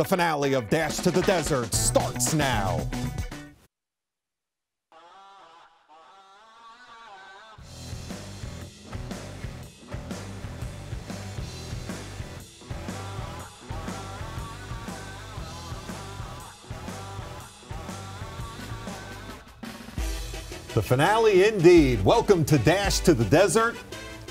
The finale of Dash to the Desert starts now. The finale indeed. Welcome to Dash to the Desert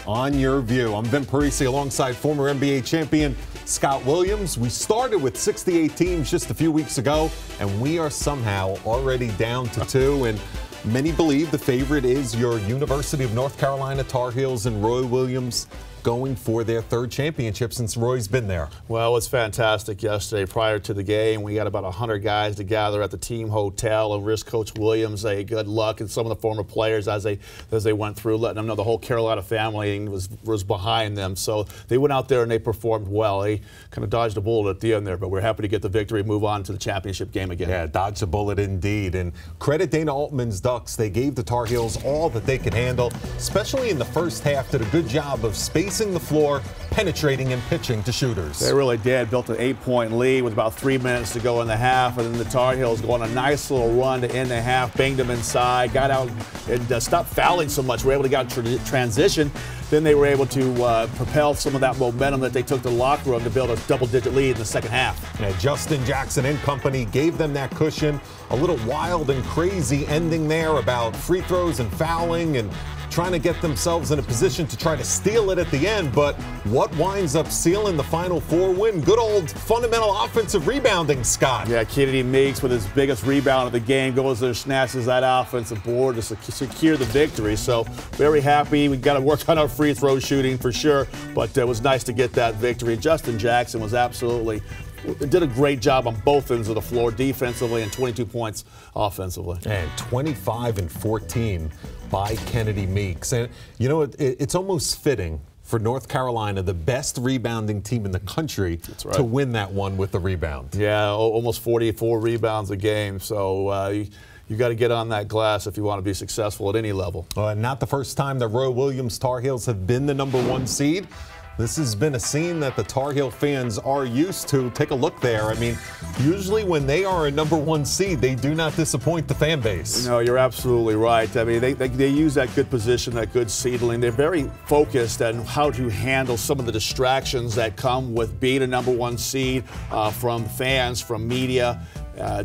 on your view. I'm Parise alongside former NBA champion Scott Williams. We started with 68 teams just a few weeks ago, and we are somehow already down to 2. And many believe the favorite is your University of North Carolina Tar Heels and Roy Williams going for their 3rd championship since Roy's been there. Well, it was fantastic yesterday. Prior to the game, we got about 100 guys to gather at the team hotel and wish Coach Williams a good luck, and some of the former players as they went through, letting them know the whole Carolina family was behind them. So they went out there and they performed well. They kind of dodged a bullet at the end there, but we're happy to get the victory and move on to the championship game again. Yeah, dodged a bullet indeed. And credit Dana Altman's Ducks. They gave the Tar Heels all that they could handle, especially in the first half. Did a good job of spacing the floor, penetrating and pitching to shooters. They really did. Built an 8-point lead with about 3 minutes to go in the half, and then the Tar Heels go on a nice little run to end the half, banged them inside, got out and stopped fouling so much. We were able to get transition. Then they were able to propel some of that momentum that they took to the locker room to build a double-digit lead in the second half. Yeah, Justin Jackson and company gave them that cushion. A little wild and crazy ending there about free throws and fouling and trying to get themselves in a position to try to steal it at the end. But what winds up sealing the Final Four win? Good old fundamental offensive rebounding, Scott. Yeah, Kennedy Meeks with his biggest rebound of the game goes there, snatches that offensive board to secure the victory. So very happy. We got to work on our free throw shooting for sure, but it was nice to get that victory. Justin Jackson was did a great job on both ends of the floor, defensively and 22 points offensively. And 25 and 14 by Kennedy Meeks. And, you know, it's almost fitting for North Carolina, the best rebounding team in the country, to win that one with the rebound. Yeah, almost 44 rebounds a game. So you got to get on that glass if you want to be successful at any level. Not the first time the Roy Williams Tar Heels have been the #1 seed. This has been a scene that the Tar Heel fans are used to. Take a look there. I mean, usually when they are a #1 seed, they do not disappoint the fan base. No, you're absolutely right. I mean, they use that good position, that good seedling. They're very focused on how to handle some of the distractions that come with being a #1 seed from fans, from media.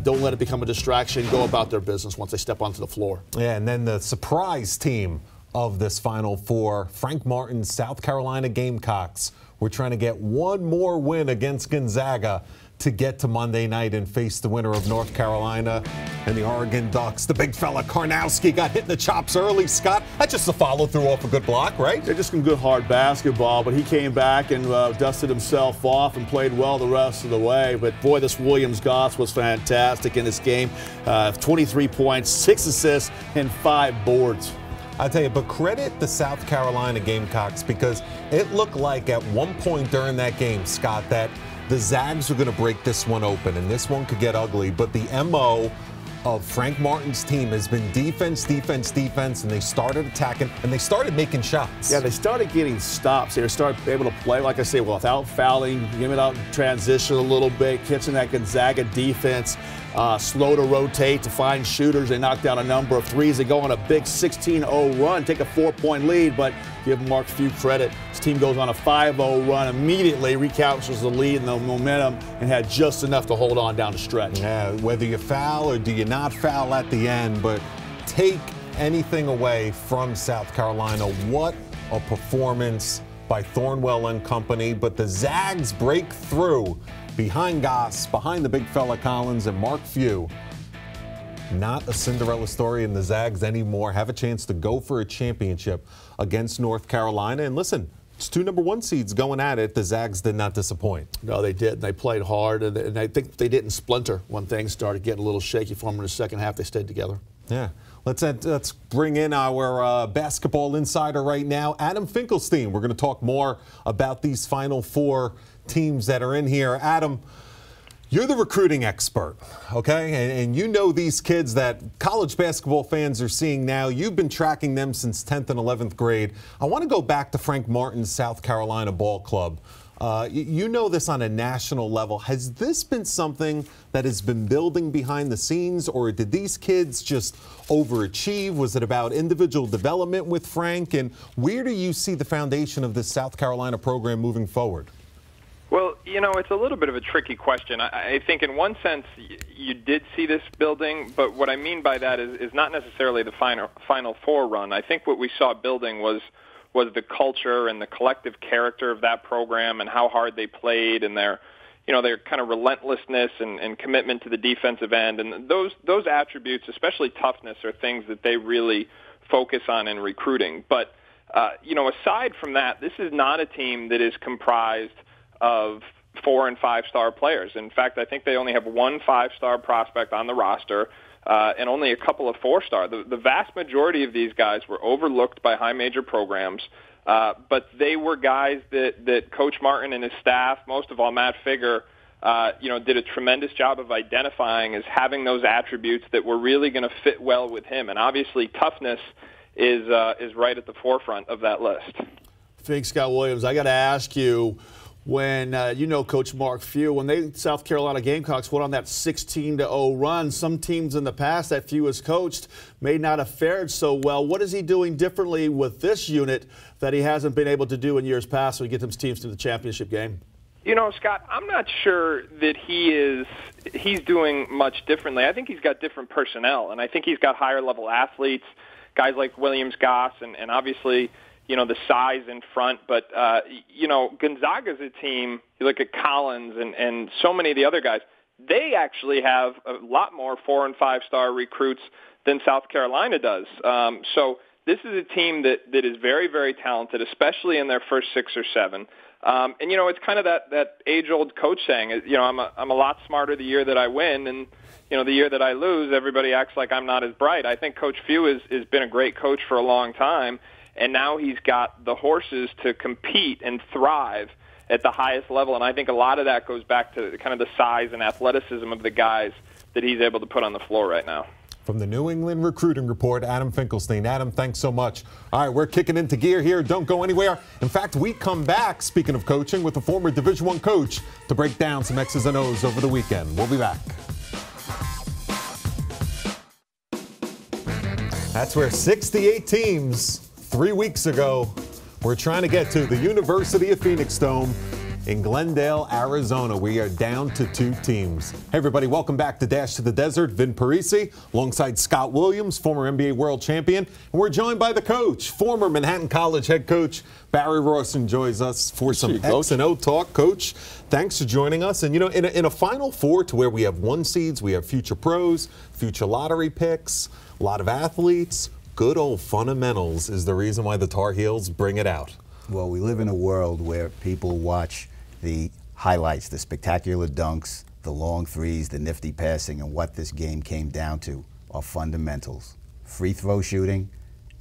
Don't let it become a distraction. Go about their business once they step onto the floor. Yeah, and then the surprise team of this Final Four, Frank Martin's South Carolina Gamecocks. We're trying to get one more win against Gonzaga to get to Monday night and face the winner of North Carolina and the Oregon Ducks. The big fella Karnowski got hit in the chops early, Scott. That's just a follow-through off a good block, right? They're just some good hard basketball, but he came back and dusted himself off and played well the rest of the way. But boy, this Williams Goss was fantastic in this game. 23 points, 6 assists, and 5 boards. I'll tell you, but credit the South Carolina Gamecocks, because it looked like at one point during that game, Scott, that the Zags were going to break this one open, and this one could get ugly. But the MO of Frank Martin's team has been defense, defense, defense, and they started attacking, and they started making shots. Yeah, they started getting stops. They started able to play, like I say, without fouling, giving out transition a little bit, catching that Gonzaga defense. Slow to rotate to find shooters. They knock down a number of threes. They go on a big 16-0 run, take a 4-point lead, but give Mark Few credit. His team goes on a 5-0 run, immediately recaptures the lead and the momentum, and had just enough to hold on down the stretch. Yeah, whether you foul or do you not foul at the end, but take anything away from South Carolina. What a performance by Thornwell and company, but the Zags break through behind Goss, behind the big fella Collins and Mark Few. Not a Cinderella story in the Zags anymore. Have a chance to go for a championship against North Carolina. And listen, it's 2 #1 seeds going at it. The Zags did not disappoint. No, they didn't. They played hard, and I think they didn't splinter when things started getting a little shaky for them in the second half. They stayed together. Yeah. Let's bring in our basketball insider right now, Adam Finkelstein. We're going to talk more about these Final Four teams that are in here. Adam, you're the recruiting expert, okay? And you know these kids that college basketball fans are seeing now. You've been tracking them since 10th and 11th grade. I want to go back to Frank Martin's South Carolina Ball Club. You know this on a national level. Has this been something that has been building behind the scenes, or did these kids just overachieve? Was it about individual development with Frank? And where do you see the foundation of this South Carolina program moving forward? Well, you know, it's a little bit of a tricky question. I think in one sense you did see this building, but what I mean by that is not necessarily the Final Four run. I think what we saw building was the culture and the collective character of that program and how hard they played and their kind of relentlessness and commitment to the defensive end. And those attributes, especially toughness, are things that they really focus on in recruiting. But, aside from that, this is not a team that is comprised of 4- and 5-star players. In fact, I think they only have one 5-star prospect on the roster and only a couple of 4-star. The vast majority of these guys were overlooked by high major programs, but they were guys that Coach Martin and his staff, most of all Matt Figger, did a tremendous job of identifying as having those attributes that were really going to fit well with him. And obviously toughness is right at the forefront of that list. Fig Scott Williams, I got to ask you, when Coach Mark Few, when they South Carolina Gamecocks went on that 16-0 run, some teams in the past that Few has coached may not have fared so well. What is he doing differently with this unit that he hasn't been able to do in years past to get those teams to the championship game? You know, Scott, I'm not sure that he's doing much differently. I think he's got different personnel, and I think he's got higher-level athletes, guys like Williams Goss, and obviously – the size in front. But, Gonzaga's a team, you look at Collins and so many of the other guys, they actually have a lot more 4- and 5-star recruits than South Carolina does. So this is a team that is very, very talented, especially in their first 6 or 7. It's kind of that age-old coach saying, I'm a lot smarter the year that I win, and, the year that I lose, everybody acts like I'm not as bright. I think Coach Few has been a great coach for a long time, and now he's got the horses to compete and thrive at the highest level. And I think a lot of that goes back to kind of the size and athleticism of the guys that he's able to put on the floor right now. From the New England Recruiting Report, Adam Finkelstein. Adam, thanks so much. All right, we're kicking into gear here. Don't go anywhere. In fact, we come back, speaking of coaching, with a former Division I coach to break down some X's and O's over the weekend. We'll be back. That's where 68 teams 3 weeks ago we're trying to get to the University of Phoenix Dome in Glendale, Arizona. We are down to 2 teams. Hey, everybody, welcome back to Dash to the Desert. Vin Parise, alongside Scott Williams, former NBA world champion. And we're joined by the coach, former Manhattan College head coach, Barry Rawson, joins us for some X and O talk. Coach, thanks for joining us. And, in a Final Four to where we have 1 seeds, we have future pros, future lottery picks, a lot of athletes. Good old fundamentals is the reason why the Tar Heels bring it out. Well, we live in a world where people watch the highlights, the spectacular dunks, the long threes, the nifty passing, and what this game came down to are fundamentals. Free throw shooting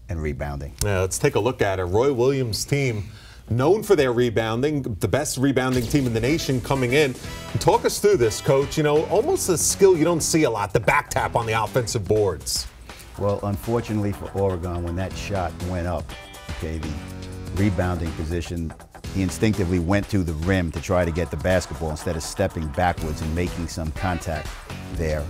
and rebounding. Yeah, let's take a look at it. Roy Williams' team, known for their rebounding, the best rebounding team in the nation coming in. Talk us through this, Coach. Almost a skill you don't see a lot, the back tap on the offensive boards. Well, unfortunately for Oregon, when that shot went up, the rebounding position, he instinctively went to the rim to try to get the basketball instead of stepping backwards and making some contact there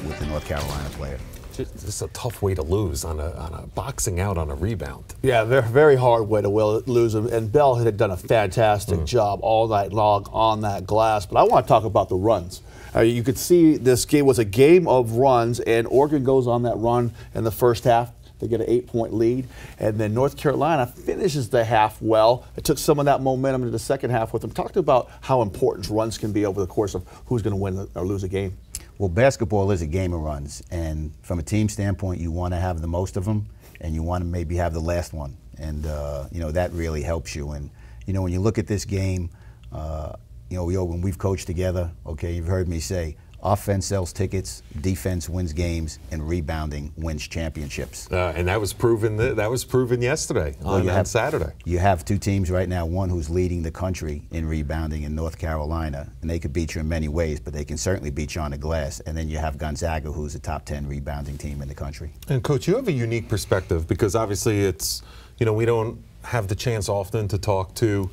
with the North Carolina player. It's a tough way to lose on a boxing out on a rebound. Yeah, very hard way to lose. And Bell had done a fantastic job all night long on that glass. But I want to talk about the runs. You could see this game was a game of runs, and Oregon goes on that run in the first half. They get an 8-point lead, and then North Carolina finishes the half well. It took some of that momentum into the second half with them. Talked about how important runs can be over the course of who's going to win or lose a game. Well, basketball is a game of runs, and from a team standpoint, you want to have the most of them, and you want to maybe have the last one, and that really helps you. And when you look at this game, when we've coached together, you've heard me say, offense sells tickets, defense wins games, and rebounding wins championships. And that was proven. That was proven yesterday on Saturday. You have 2 teams right now. One who's leading the country in rebounding in North Carolina, and they could beat you in many ways, but they can certainly beat you on the glass. And then you have Gonzaga, who's a top 10 rebounding team in the country. And Coach, you have a unique perspective because obviously it's we don't have the chance often to talk to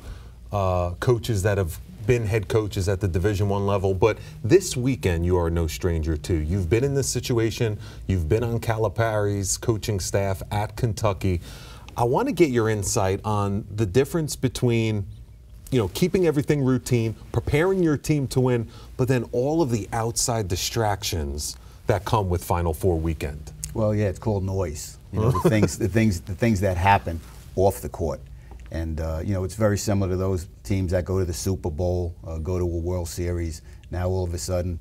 coaches that have been head coaches at the Division I level, but this weekend you are no stranger to. You've been in this situation. You've been on Calipari's coaching staff at Kentucky. I want to get your insight on the difference between, keeping everything routine, preparing your team to win, but then all of the outside distractions that come with Final Four weekend. Well, yeah, it's called noise. The things that happen off the court. And, it's very similar to those teams that go to the Super Bowl, go to a World Series. Now, all of a sudden,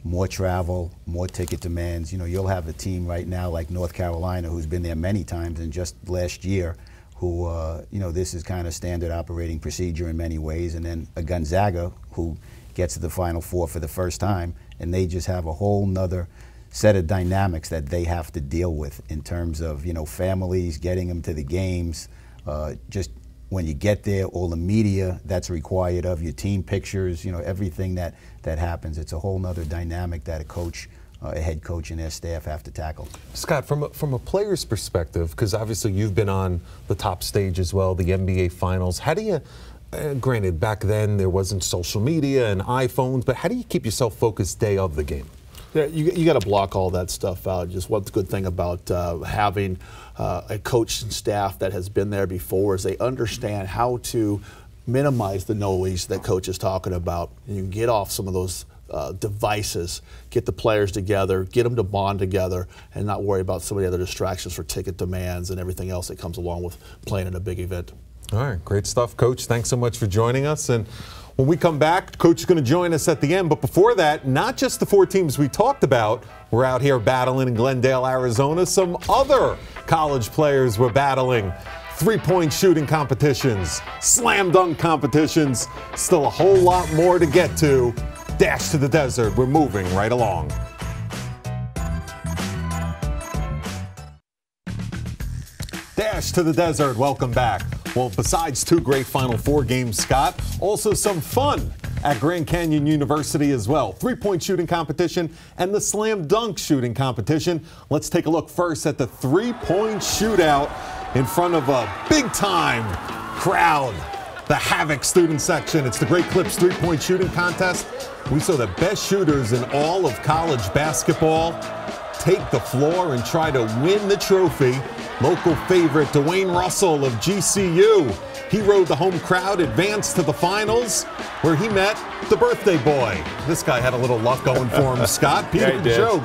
more travel, more ticket demands. You'll have a team right now like North Carolina, who's been there many times, and just last year, who, this is kind of standard operating procedure in many ways. And then a Gonzaga, who gets to the Final Four for the first time, and they just have a whole nother set of dynamics that they have to deal with in terms of, families, getting them to the games, just when you get there, all the media that's required of you, team pictures, everything that happens. It's a whole nother dynamic that a coach, a head coach and their staff have to tackle. Scott, from a player's perspective, because obviously you've been on the top stage as well, the NBA Finals, how do you, granted back then there wasn't social media and iPhones, but how do you keep yourself focused day of the game? Yeah, you got to block all that stuff out. Just one good thing about having a coach and staff that has been there before is they understand how to minimize the noise that coach is talking about. And you can get off some of those devices, get the players together, get them to bond together, and not worry about some of the other distractions for ticket demands and everything else that comes along with playing in a big event. All right, great stuff, Coach. Thanks so much for joining us. And when we come back, Coach is going to join us at the end. But before that, not just the 4 teams we talked about. We're out here battling in Glendale, Arizona. Some other college players were battling. 3-point shooting competitions, slam dunk competitions. Still a whole lot more to get to. Dash to the desert. We're moving right along. Dash to the desert. Welcome back. Well, besides 2 great Final Four games, Scott, also some fun at Grand Canyon University as well. 3-point shooting competition and the slam dunk shooting competition. Let's take a look first at the 3-point shootout in front of a big-time crowd. The Havoc student section. It's the Great Clips 3-point shooting contest. We saw the best shooters in all of college basketball take the floor and try to win the trophy. Local favorite Dwayne Russell of GCU. He rode the home crowd, advanced to the finals, where he met the birthday boy. This guy had a little luck going for him, Scott. Peter Joke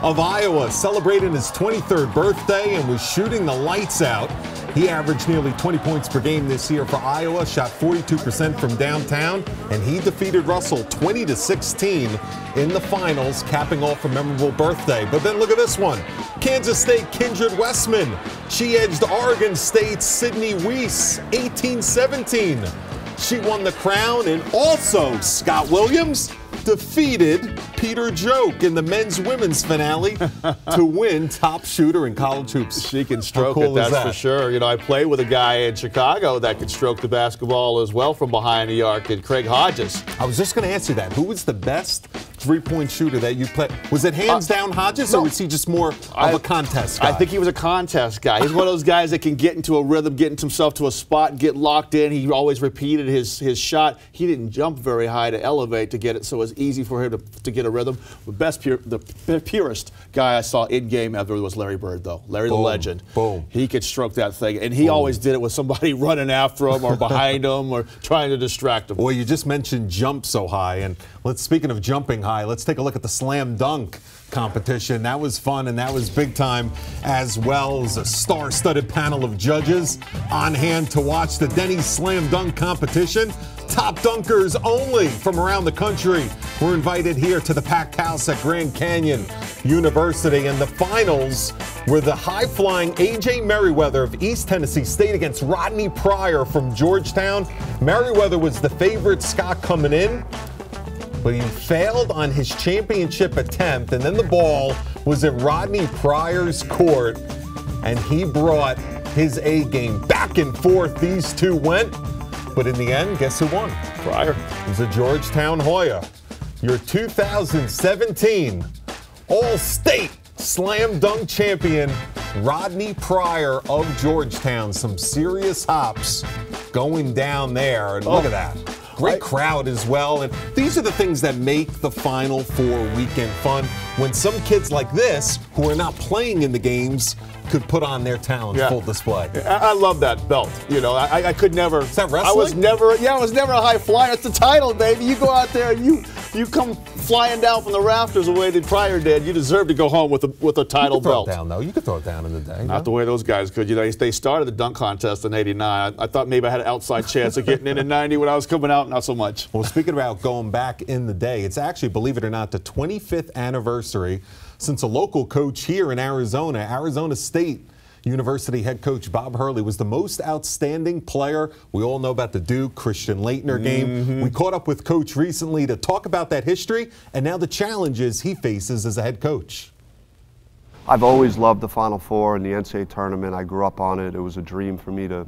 of Iowa celebrating his 23rd birthday and was shooting the lights out. He averaged nearly 20 points per game this year for Iowa, shot 42% from downtown, and he defeated Russell 20-16 in the finals, capping off a memorable birthday. But then look at this one. Kansas State Kindred Westman. She edged Oregon State's Sydney Weiss 18-17. She won the crown, and also Scott Williams defeated Peter Joke in the men's-women's finale to win top shooter in college hoops. She can stroke it, that's for sure. I played with a guy in Chicago that could stroke the basketball as well from behind the arc, and Craig Hodges. I was just going to ask you that. Who was the best 3-point shooter that you played? Was it hands down Hodges, or was he just more of a contest guy? I think he was a contest guy. He's one of those guys that can get into a rhythm, get into himself to a spot, get locked in. He always repeated his shot. He didn't jump very high to elevate to get it, so it was easy for him to get a rhythm. The purest guy I saw in game ever was Larry Bird, though. Larry the legend. Boom. He could stroke that thing, and he always did it with somebody running after him or behind him or trying to distract him. Well, you just mentioned jump so high, and speaking of jumping high, let's take a look at the slam dunk competition. That was fun, and that was big time as well. As a star-studded panel of judges on hand to watch the Denny's slam dunk competition. Top dunkers only from around the country were invited here to the packed house at Grand Canyon University. And the finals were the high-flying A.J. Merriweather of East Tennessee State against Rodney Pryor from Georgetown. Merriweather was the favorite, Scott, coming in, but he failed on his championship attempt, and then the ball was in Rodney Pryor's court, and he brought his A game. Back and forth these two went, but in the end, guess who won? Pryor. It was a Georgetown Hoya. Your 2017 All-State Slam Dunk champion, Rodney Pryor of Georgetown. Some serious hops going down there, and look at that. Great crowd as well. And these are the things that make the Final Four weekend fun. When some kids like this, who are not playing in the games, could put on their talent full display. I love that belt. You know, I could never. Is that wrestling? I was never a high flyer. It's the title, baby. You go out there and you come flying down from the rafters the way the prior did. You deserve to go home with a title belt. You could throw it down, though. You could throw it down in the day. Not the way those guys could. You know, they started the dunk contest in '89. I thought maybe I had an outside chance of getting in '90 when I was coming out. Not so much. Well, speaking about going back in the day, it's actually, believe it or not, the 25th anniversary since a local coach here in Arizona, Arizona State University head coach Bob Hurley, was the most outstanding player. We all know about the Duke Christian Laettner game. We caught up with Coach recently to talk about that history and now the challenges he faces as a head coach. I've always loved the Final Four and the NCAA Tournament. I grew up on it. It was a dream for me to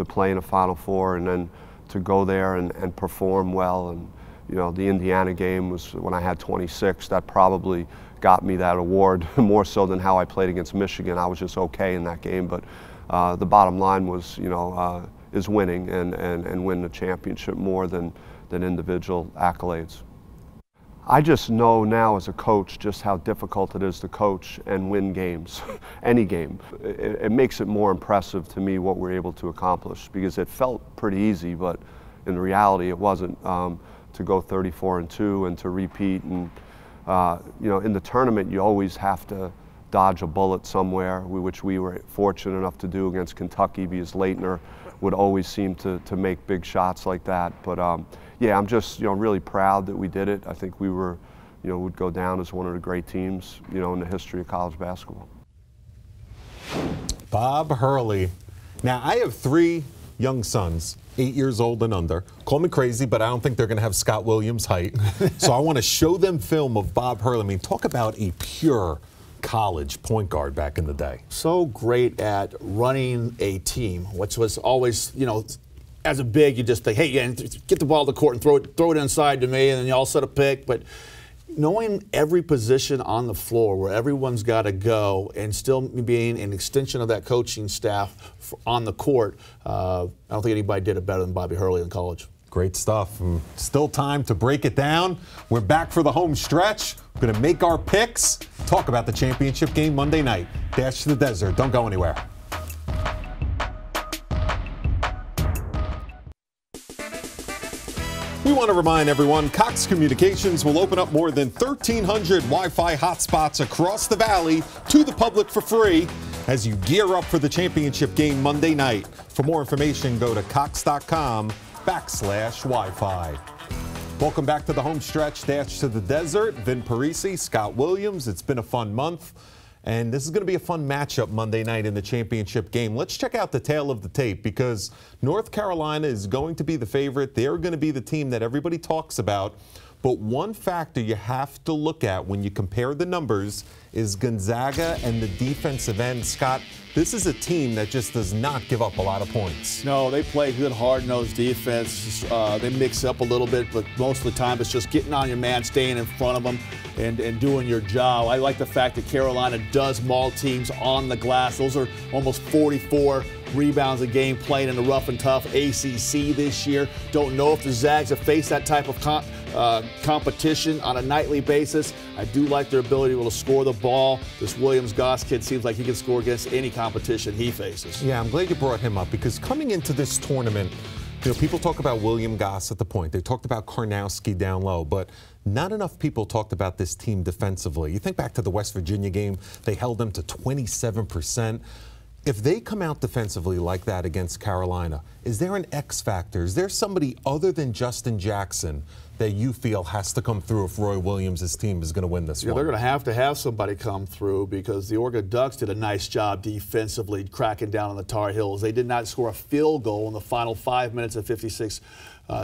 play in a Final Four and then to go there and perform well. And you know, the Indiana game was when I had 26. That probably got me that award more so than how I played against Michigan. I was just okay in that game, but the bottom line was, you know, is winning and win the championship more than individual accolades. I just know now as a coach just how difficult it is to coach and win games, any game. It makes it more impressive to me what we're able to accomplish, because it felt pretty easy, but in reality it wasn't. To go 34-2 and to repeat, and you know, in the tournament you always have to dodge a bullet somewhere, which we were fortunate enough to do against Kentucky, because Laettner would always seem to make big shots like that. But yeah, I'm just, you know, really proud that we did it. I think we were, you know, would go down as one of the great teams, you know, in the history of college basketball. Bob Hurley. Now, I have 3 young sons, 8 years old and under. Call me crazy, but I don't think they're going to have Scott Williams' height. So I want to show them film of Bob Hurley. I mean, talk about a pure college point guard back in the day. So great at running a team, which was always, you know, as a big, you just think, hey, yeah, get the ball to the court and throw it inside to me, and then you all set a pick. But knowing every position on the floor where everyone's got to go and still being an extension of that coaching staff on the court, I don't think anybody did it better than Bobby Hurley in college. Great stuff. Still time to break it down. We're back for the home stretch. We're going to make our picks, talk about the championship game Monday night. Dash to the desert. Don't go anywhere. We want to remind everyone, Cox Communications will open up more than 1,300 Wi-Fi hotspots across the valley to the public for free as you gear up for the championship game Monday night. For more information, go to cox.com/Wi-Fi. Welcome back to the home stretch, Dash to the Desert. Vin Parise, Scott Williams. It's been a fun month. And this is going to be a fun matchup Monday night in the championship game. Let's check out the tail of the tape, because North Carolina is going to be the favorite. They're going to be the team that everybody talks about. But one factor you have to look at when you compare the numbers is Gonzaga and the defensive end. Scott, this is a team that just does not give up a lot of points. No, they play good, hard-nosed defense. They mix up a little bit, but most of the time it's just getting on your man, staying in front of them, and doing your job. I like the fact that Carolina does maul teams on the glass. Those are almost 44 rebounds a game playing in the rough and tough ACC this year. Don't know if the Zags have faced that type of competition on a nightly basis. I do like their ability to score the ball. This Williams-Goss kid seems like he can score against any competition he faces. Yeah, I'm glad you brought him up, because coming into this tournament, you know, people talk about William Goss at the point. They talked about Karnowski down low, but not enough people talked about this team defensively. You think back to the West Virginia game, they held them to 27%. If they come out defensively like that against Carolina, is there an X factor? Is there somebody other than Justin Jackson that you feel has to come through if Roy Williams' team is going to win this one? They're going to have somebody come through, because the Oregon Ducks did a nice job defensively cracking down on the Tar Heels. They did not score a field goal in the final 5 minutes and 56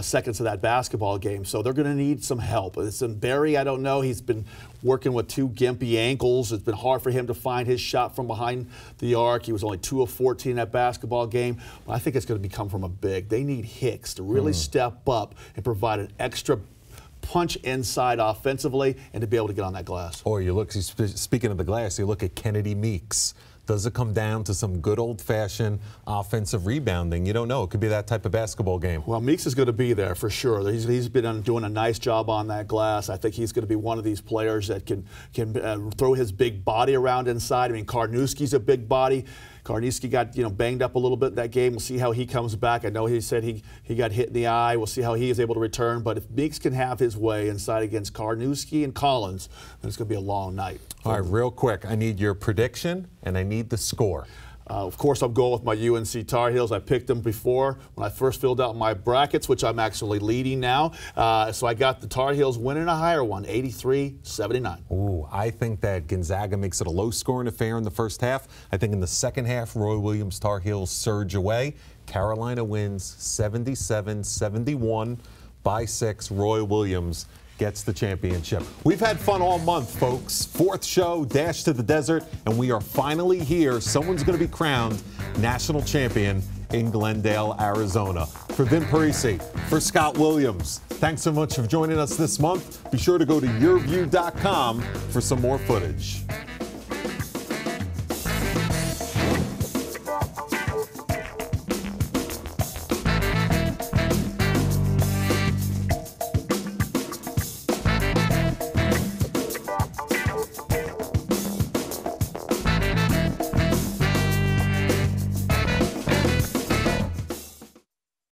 seconds of that basketball game, so they're going to need some help. It's in Barry, I don't know. He's been working with 2 gimpy ankles. It's been hard for him to find his shot from behind the arc. He was only 2 of 14 in that basketball game. But I think it's going to come from a big. They need Hicks to really step up and provide an extra punch inside offensively and to be able to get on that glass. Or you look, speaking of the glass, you look at Kennedy Meeks. Does it come down to some good old-fashioned offensive rebounding? You don't know. It could be that type of basketball game. Well, Meeks is going to be there for sure. He's been doing a nice job on that glass. I think he's going to be one of these players that can throw his big body around inside. I mean, Karnowski's a big body. Karnowski got banged up a little bit in that game. We'll see how he comes back. I know he said he got hit in the eye. We'll see how he is able to return. But if Meeks can have his way inside against Karnowski and Collins, then it's going to be a long night. All right, real quick, I need your prediction and I need the score. Of course, I'm going with my UNC Tar Heels. I picked them before when I first filled out my brackets, which I'm actually leading now. So I got the Tar Heels winning a higher one, 83-79. Ooh, I think that Gonzaga makes it a low-scoring affair in the first half. I think in the second half, Roy Williams' Tar Heels surge away. Carolina wins 77-71 by 6. Roy Williams gets the championship. We've had fun all month, folks. Fourth show, Dash to the Desert, and we are finally here. Someone's going to be crowned national champion in Glendale, Arizona. For Vin Parise, for Scott Williams, thanks so much for joining us this month. Be sure to go to yourview.com for some more footage.